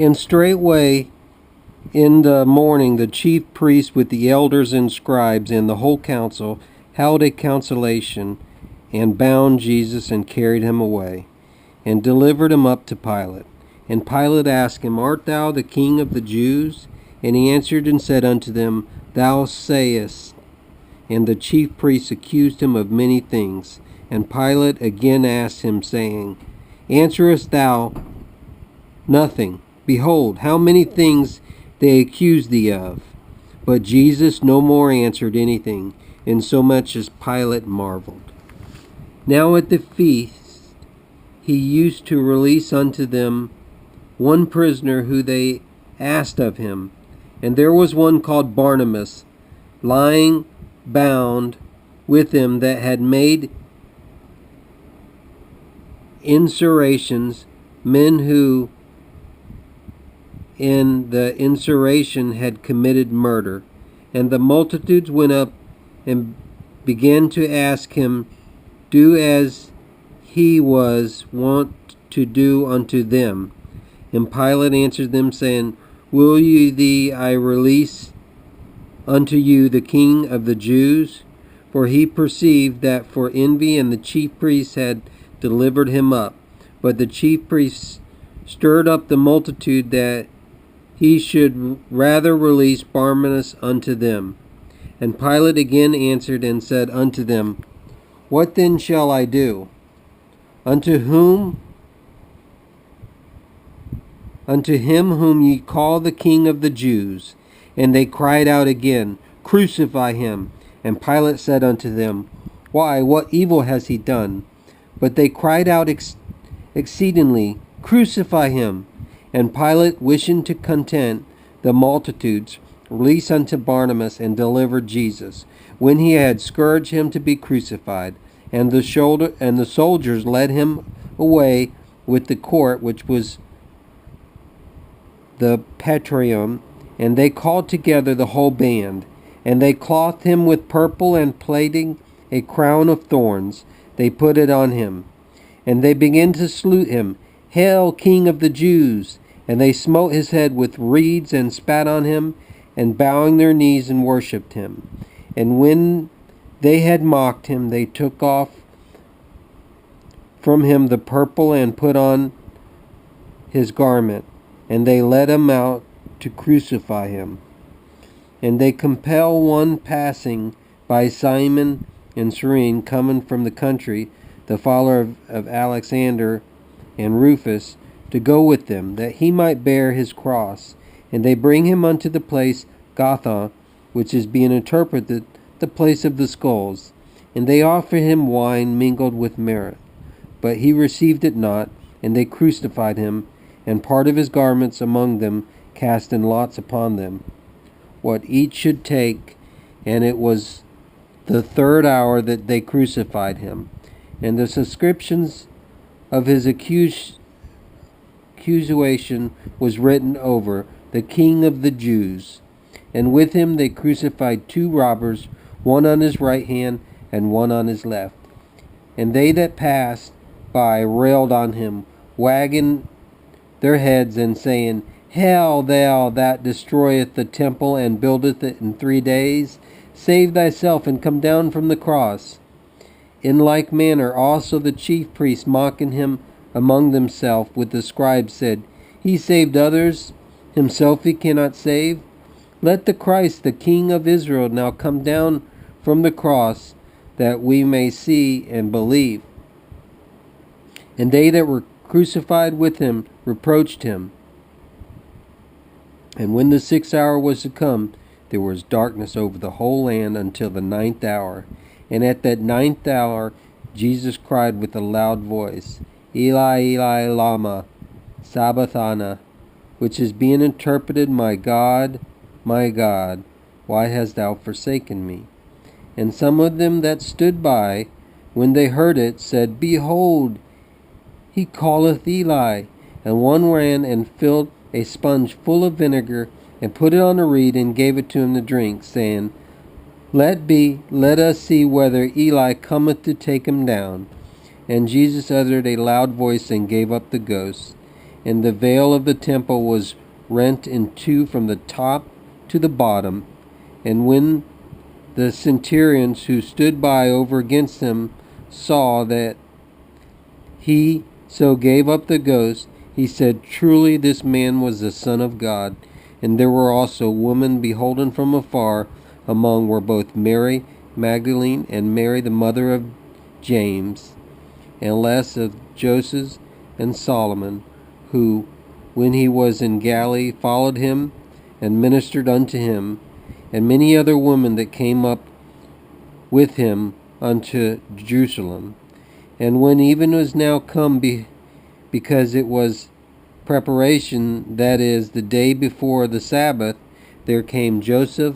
And straightway in the morning the chief priests with the elders and scribes and the whole council held a consultation, and bound Jesus and carried him away, and delivered him up to Pilate. And Pilate asked him, Art thou the king of the Jews? And he answered and said unto them, Thou sayest. And the chief priests accused him of many things. And Pilate again asked him, saying, Answerest thou nothing? Behold, how many things they accuse thee of. But Jesus no more answered anything, insomuch as Pilate marveled. Now at the feast he used to release unto them one prisoner who they asked of him. And there was one called Barnabas, lying bound with him, that had made insurrections, men who in the insurrection had committed murder. And the multitudes went up and began to ask him, do as he was wont to do unto them. And Pilate answered them, saying, Will ye that I release unto you the King of the Jews? For he perceived that for envy and the chief priests had delivered him up. But the chief priests stirred up the multitude that he should rather release Barnabas unto them. And Pilate again answered and said unto them, What then shall I do? Unto him whom ye call the King of the Jews. And they cried out again, Crucify him. And Pilate said unto them, Why, what evil has he done? But they cried out exceedingly, Crucify him. And Pilate, wishing to content the multitudes, released unto Barnabas and delivered Jesus, when he had scourged him to be crucified. And the soldiers led him away with the court, which was the Praetorium, and they called together the whole band. And they clothed him with purple, and plaiting a crown of thorns, they put it on him. And they began to salute him, Hail, King of the Jews! And they smote his head with reeds, and spat on him, and bowing their knees, and worshipped him. And when they had mocked him, they took off from him the purple, and put on his garment, and they led him out to crucify him. And they compel one passing by Simon and Cyrene, coming from the country, the follower of Alexander and Rufus, to go with them, that he might bear his cross. And they bring him unto the place Gotha, which is being interpreted the place of the skulls. And they offer him wine mingled with myrrh. But he received it not, and they crucified him, and part of his garments among them cast in lots upon them, what each should take. And it was the third hour that they crucified him. And the subscriptions of his accusation was written over, the King of the Jews. And with him they crucified two robbers, one on his right hand and one on his left. And they that passed by railed on him, wagging their heads, and saying, Hail, thou that destroyeth the temple, and buildeth it in 3 days, save thyself, and come down from the cross. In like manner also the chief priests, mocking him among themselves with the scribes, said, He saved others, himself he cannot save. Let the Christ, the King of Israel, now come down from the cross, that we may see and believe. And they that were crucified with him reproached him. And when the 6th hour was to come, there was darkness over the whole land until the 9th hour. And at that 9th hour Jesus cried with a loud voice, Eli, Eli, lama sabachthani, which is being interpreted, my God, why hast thou forsaken me? And some of them that stood by, when they heard it, said, Behold, he calleth Eli. And one ran and filled a sponge full of vinegar, and put it on a reed, and gave it to him to drink, saying, Let us see whether Eli cometh to take him down. And Jesus uttered a loud voice, and gave up the ghost. and the veil of the temple was rent in two from the top to the bottom. And when the centurions who stood by over against him saw that he so gave up the ghost, he said, "Truly this man was the Son of God." And there were also women beholden from afar, among were both Mary Magdalene and Mary the mother of James, and less of Joseph and Solomon, who, when he was in Galilee, followed him and ministered unto him, and many other women that came up with him unto Jerusalem. And when even was now come, because it was preparation, that is, the day before the Sabbath, there came Joseph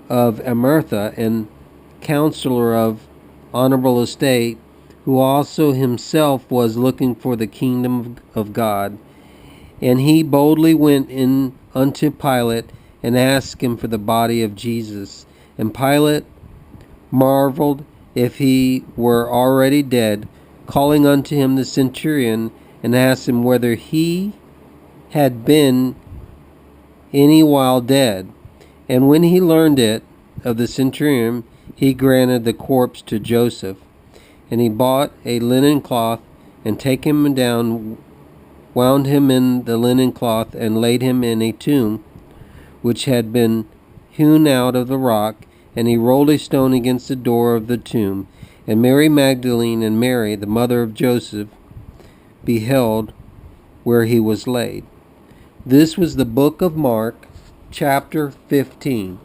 of Arimathea, and counselor of honorable estate, who also himself was looking for the kingdom of God. And he boldly went in unto Pilate, and asked him for the body of Jesus. And Pilate marveled if he were already dead, calling unto him the centurion, and asked him whether he had been any while dead. And when he learned it of the centurion, he granted the corpse to Joseph. And he bought a linen cloth, and taking him down, wound him in the linen cloth, and laid him in a tomb which had been hewn out of the rock. And he rolled a stone against the door of the tomb. And Mary Magdalene and Mary, the mother of Joseph, beheld where he was laid. This was the book of Mark, chapter 15.